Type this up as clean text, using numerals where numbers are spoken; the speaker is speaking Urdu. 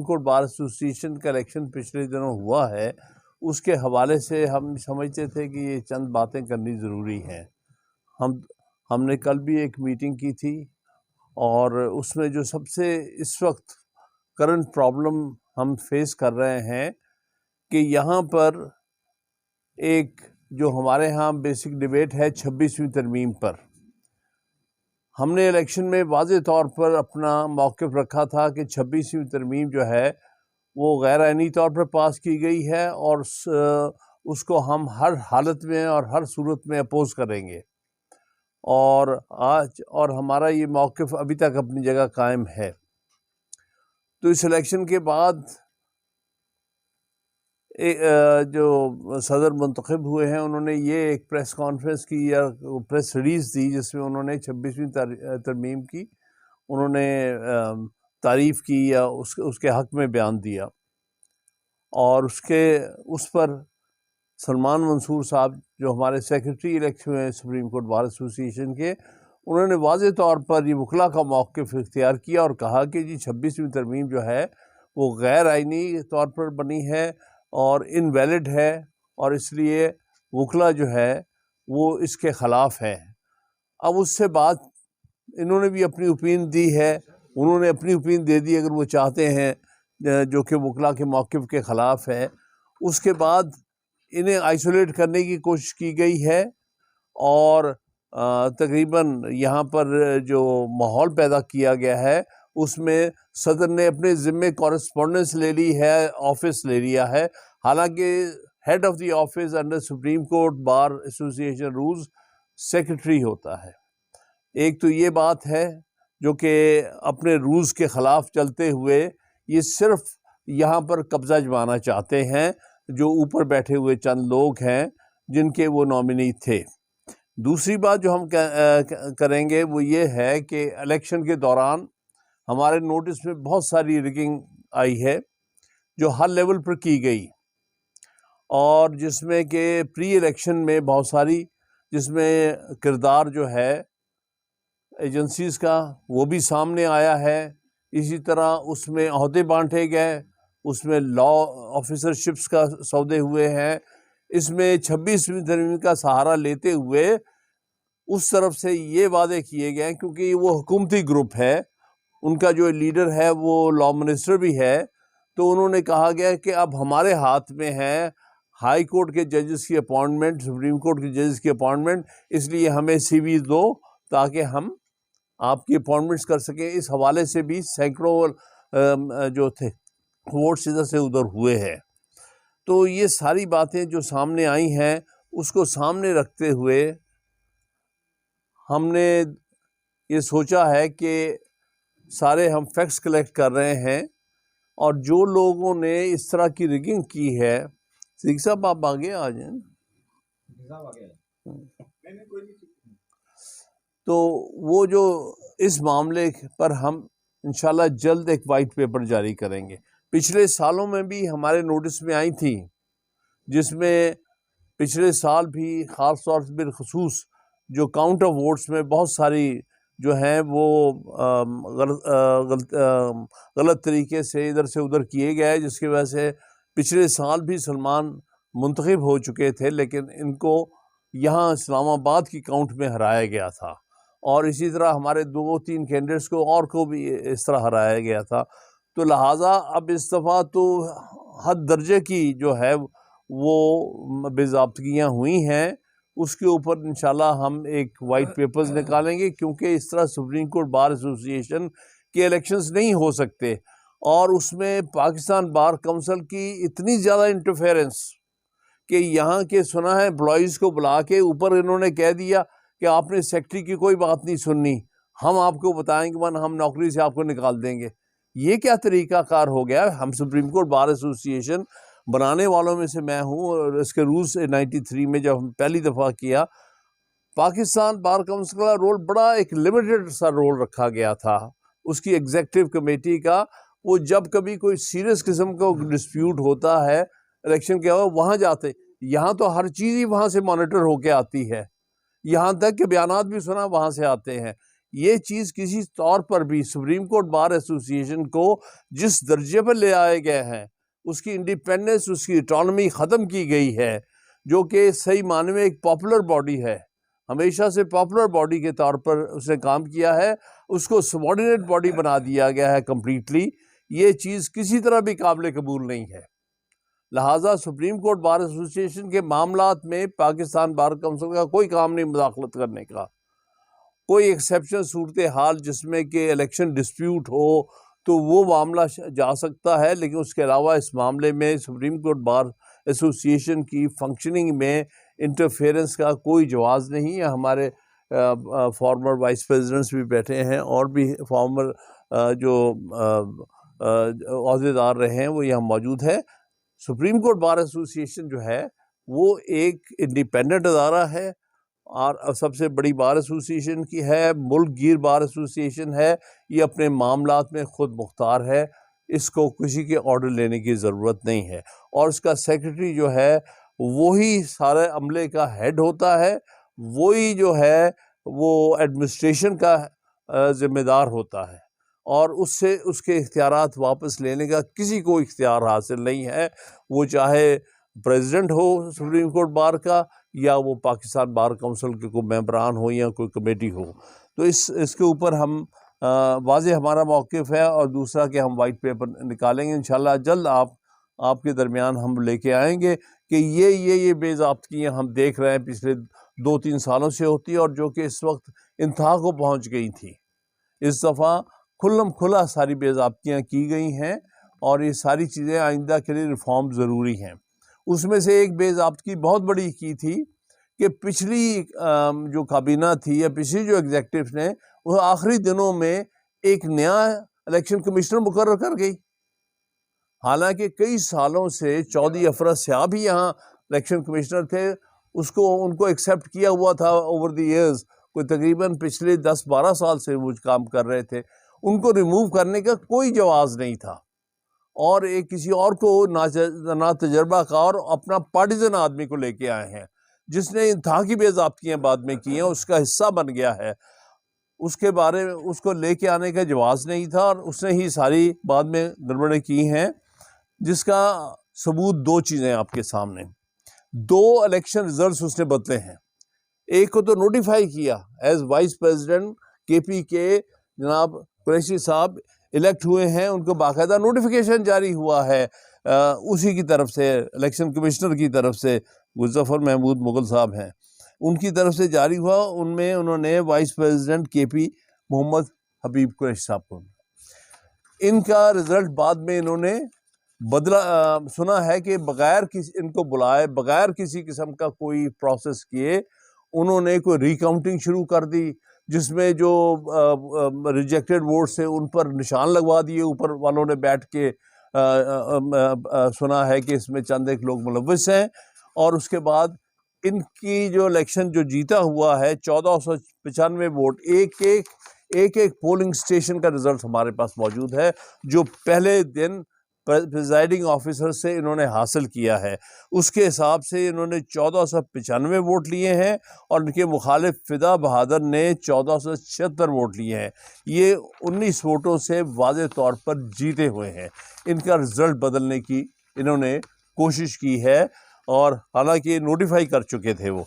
سپریم کورٹ بار ایسوسیشن کا الیکشن پچھلے دنوں ہوا ہے، اس کے حوالے سے ہم سمجھتے تھے کہ یہ چند باتیں کرنی ضروری ہیں۔ ہم نے کل بھی ایک میٹنگ کی تھی، اور اس میں جو سب سے اس وقت کرنٹ پرابلم ہم فیس کر رہے ہیں کہ یہاں پر ایک جو ہمارے ہاں بیسک ڈیبیٹ ہے 26ویں ترمیم پر، ہم نے الیکشن میں واضح طور پر اپنا موقف رکھا تھا کہ 26ویں ترمیم جو ہے وہ غیر آئینی طور پر پاس کی گئی ہے، اور اس کو ہم ہر حالت میں اور ہر صورت میں اپوز کریں گے، اور ہمارا یہ موقف ابھی تک اپنی جگہ قائم ہے۔ تو اس الیکشن کے بعد جو صدر منتخب ہوئے ہیں انہوں نے یہ ایک پریس کانفرنس کی یا پریس ریلیز دی، جس میں انہوں نے 26ویں ترمیم کی انہوں نے تعریف کی یا اس کے حق میں بیان دیا، اور اس پر سلمان منصور صاحب جو ہمارے سیکرٹری الیکشن ہیں سپریم کورٹ بار ایسوسیشن کے، انہوں نے واضح طور پر یہ وکلا کا موقف اختیار کیا اور کہا کہ جی 26ویں ترمیم جو ہے وہ غیر آئینی طور پر بنی ہے اور انویلڈ ہے، اور اس لیے وکلا جو ہے وہ اس کے خلاف ہے۔ اب اس سے بعد انہوں نے بھی اپنی اوپین دی ہے، انہوں نے اپنی اوپین دے دی اگر وہ چاہتے ہیں، جو کہ وکلا کے موقف کے خلاف ہے۔ اس کے بعد انہیں آئسولیٹ کرنے کی کوشش کی گئی ہے، اور تقریباً یہاں پر جو ماحول پیدا کیا گیا ہے اس میں صدر نے اپنے ذمے کورسپونڈنس لے لی ہے، آفس لے لیا ہے، حالانکہ head of the office under supreme court bar association rules secretary ہوتا ہے۔ ایک تو یہ بات ہے جو کہ اپنے رولز کے خلاف چلتے ہوئے یہ صرف یہاں پر قبضہ جمانا چاہتے ہیں، جو اوپر بیٹھے ہوئے چند لوگ ہیں جن کے وہ نامنی تھے۔ دوسری بات جو ہم کریں گے وہ یہ ہے کہ الیکشن کے دوران ہمارے نوٹس میں بہت ساری ریگنگ آئی ہے جو ہر لیول پر کی گئی، اور جس میں کہ پری الیکشن میں بہت ساری، جس میں کردار جو ہے ایجنسیز کا وہ بھی سامنے آیا ہے، اسی طرح اس میں عہدے بانٹے گئے، اس میں لا آفیسر شپس کا سودے ہوئے ہیں، اس میں 26ویں ترمیم کا سہارا لیتے ہوئے اس طرف سے یہ وعدے کیے گئے، کیونکہ وہ حکومتی گروپ ہے، ان کا جو لیڈر ہے وہ لا منسٹر بھی ہے، تو انہوں نے کہا گیا کہ اب ہمارے ہاتھ میں ہے ہائی کورٹ کے ججز کی اپائنٹمنٹ، سپریم کورٹ کے ججز کی اپائنٹمنٹ، اس لیے ہمیں سی وی دو تاکہ ہم آپ کی اپائنٹمنٹس کر سکیں۔ اس حوالے سے بھی سینکڑوں جو تھے ووٹس ادھر سے ادھر ہوئے ہیں۔ تو یہ ساری باتیں جو سامنے آئی ہیں اس کو سامنے رکھتے ہوئے ہم نے یہ سوچا ہے کہ سارے ہم فیکٹس کلیکٹ کر رہے ہیں، اور جو لوگوں نے اس طرح کی ریگنگ کی ہے، صدیق صاحب آپ آگے آ جائیں، تو وہ جو اس معاملے پر ہم انشاءاللہ جلد ایک وائٹ پیپر جاری کریں گے۔ پچھلے سالوں میں بھی ہمارے نوٹس میں آئی تھی، جس میں پچھلے سال بھی خاص طور سے بالخصوص جو کاؤنٹ آف ووٹس میں بہت ساری جو ہیں وہ غلط طریقے سے ادھر سے ادھر کیے گئے، جس کی وجہ سے پچھلے سال بھی سلمان منتخب ہو چکے تھے، لیکن ان کو یہاں اسلام آباد کی کاؤنٹ میں ہرایا گیا تھا، اور اسی طرح ہمارے 2-3 کینڈیڈیٹس کو اور کو بھی اس طرح ہرایا گیا تھا۔ تو لہٰذا اب اس دفعہ تو حد درجے کی جو ہے وہ بے ضابطگیاں ہوئی ہیں، اس کے اوپر انشاءاللہ ہم ایک وائٹ پیپرز نکالیں گے، کیونکہ اس طرح سپریم کورٹ بار ایسوسیشن کے الیکشنز نہیں ہو سکتے، اور اس میں پاکستان بار کونسل کی اتنی زیادہ انٹرفیئرنس کہ یہاں کے سنا ہے امپلائیز کو بلا کے اوپر انہوں نے کہہ دیا کہ آپ نے سیکرٹری کی کوئی بات نہیں سننی، ہم آپ کو بتائیں گے ورنہ ہم نوکری سے آپ کو نکال دیں گے۔ یہ کیا طریقہ کار ہو گیا؟ ہم سپریم کورٹ بار ایسوسیشن بنانے والوں میں سے میں ہوں، اور اس کے رولز 93 میں جب ہم پہلی دفعہ کیا، پاکستان بار کونسل کا رول بڑا ایک لمیٹڈ سا رول رکھا گیا تھا اس کی ایگزیکٹو کمیٹی کا۔ وہ جب کبھی کوئی سیریس قسم کا ڈسپیوٹ ہوتا ہے الیکشن کے وہاں جاتے، یہاں تو ہر چیز ہی وہاں سے مانیٹر ہو کے آتی ہے، یہاں تک کہ بیانات بھی سنا وہاں سے آتے ہیں۔ یہ چیز کسی طور پر بھی سپریم کورٹ بار ایسوسی ایشن کو جس درجے پر لے آئے گئے ہیں، اس کی انڈیپینڈنس، اس کی اٹانومی ختم کی گئی ہے، جو کہ صحیح معنی میں ایک پاپولر باڈی ہے، ہمیشہ سے پاپولر باڈی کے طور پر اس نے کام کیا ہے، اس کو سبارڈینیٹ باڈی بنا دیا گیا ہے کمپلیٹلی. یہ چیز کسی طرح بھی قابل قبول نہیں ہے. لہٰذا سپریم کورٹ بار ایسوسی ایشن کے معاملات میں پاکستان بار کونسل کا کوئی کام نہیں مداخلت کرنے کا. کوئی ایکسیپشن صورتحال جس میں کہ الیکشن ڈسپیوٹ ہو تو وہ معاملہ جا سکتا ہے، لیکن اس کے علاوہ اس معاملے میں سپریم کورٹ بار ایسوسی ایشن کی فنکشننگ میں انٹرفیئرنس کا کوئی جواز نہیں ہے. ہمارے فارمر وائس پریزیڈنٹس بھی بیٹھے ہیں اور بھی فارمر جو عہدیدار رہے ہیں وہ یہاں موجود ہے. سپریم کورٹ بار ایسوسی ایشن جو ہے وہ ایک انڈیپینڈنٹ ادارہ ہے اور سب سے بڑی بار ایسوسی ایشن کی ہے، ملک گیر بار ایسوسی ایشن ہے. یہ اپنے معاملات میں خود مختار ہے، اس کو کسی کے آرڈر لینے کی ضرورت نہیں ہے. اور اس کا سیکرٹری جو ہے وہی سارے عملے کا ہیڈ ہوتا ہے، وہی جو ہے وہ ایڈمنسٹریشن کا ذمہ دار ہوتا ہے، اور اس سے اس کے اختیارات واپس لینے کا کسی کو اختیار حاصل نہیں ہے، وہ چاہے پریزیڈنٹ ہو سپریم کورٹ بار کا یا وہ پاکستان بار کونسل کے کوئی ممبران ہو یا کوئی کمیٹی ہو. تو اس کے اوپر ہم واضح ہمارا موقف ہے، اور دوسرا کہ ہم وائٹ پیپر نکالیں گے انشاءاللہ جلد آپ کے درمیان ہم لے کے آئیں گے کہ یہ بے ضابطگیاں ہم دیکھ رہے ہیں پچھلے 2-3 سالوں سے ہوتی ہے، اور جو کہ اس وقت انتہا کو پہنچ گئی تھی. اس دفعہ کھلا ساری بے ضابطگیاں کی گئی ہیں، اور یہ ساری چیزیں آئندہ کے لیے ریفارم ضروری ہیں. اس میں سے ایک بے ضابطگی بہت بڑی کی تھی کہ پچھلی جو کابینہ تھی یا پچھلی جو ایگزیکٹو نے وہ آخری دنوں میں ایک نیا الیکشن کمشنر مقرر کر گئی، حالانکہ کئی سالوں سے چودھری افراد سیاح بھی یہاں الیکشن کمشنر تھے. ان کو ایکسیپٹ کیا ہوا تھا اوور دی ایئرز، کوئی تقریباً پچھلے 10-12 سال سے وہ کام کر رہے تھے. ان کو ریموو کرنے کا کوئی جواز نہیں تھا، اور ایک کسی اور کو نا تجربہ کار اپنا پارٹیزن آدمی کو لے کے آئے ہیں جس نے انتہا کی بے ضابطگیاں بعد میں کی ہیں، اس کا حصہ بن گیا ہے. اس کے بارے میں اس کو لے کے آنے کا جواز نہیں تھا، اور اس نے ہی ساری بعد میں گڑبڑیں کی ہیں، جس کا ثبوت 2 چیزیں آپ کے سامنے. 2 الیکشن ریزلٹس اس نے بدلے ہیں. ایک کو تو نوٹیفائی کیا ایز وائس پریزیڈنٹ کے پی کے جناب قریشی صاحب الیکٹ ہوئے ہیں، ان کو باقاعدہ نوٹیفیکیشن جاری ہوا ہے اسی کی طرف سے، الیکشن کمشنر کی طرف سے، مظفر محمود مغل صاحب ہیں، ان کی طرف سے جاری ہوا. ان میں انہوں نے وائس پریزیڈنٹ کے پی محمد حبیب قریشی صاحب کو، ان کا رزلٹ بعد میں انہوں نے بدلا. سنا ہے کہ بغیر ان کو بلائے، بغیر کسی قسم کا کوئی پروسیس کیے، انہوں نے کوئی ریکاؤنٹنگ شروع کر دی، جس میں جو ریجیکٹڈ ووٹس تھے ان پر نشان لگوا دیے اوپر والوں نے بیٹھ کے. سنا ہے کہ اس میں چند ایک لوگ ملوث ہیں. اور اس کے بعد ان کی جو الیکشن جو جیتا ہوا ہے 1495 ووٹ، ایک پولنگ اسٹیشن کا رزلٹ ہمارے پاس موجود ہے، جو پہلے دن پریزائڈنگ آفیسر سے انہوں نے حاصل کیا ہے. اس کے حساب سے انہوں نے 1495 ووٹ لیے ہیں، اور ان کے مخالف فدا بہادر نے 1476 ووٹ لیے ہیں. یہ 19 ووٹوں سے واضح طور پر جیتے ہوئے ہیں. ان کا رزلٹ بدلنے کی انہوں نے کوشش کی ہے، اور حالانکہ نوٹیفائی کر چکے تھے وہ.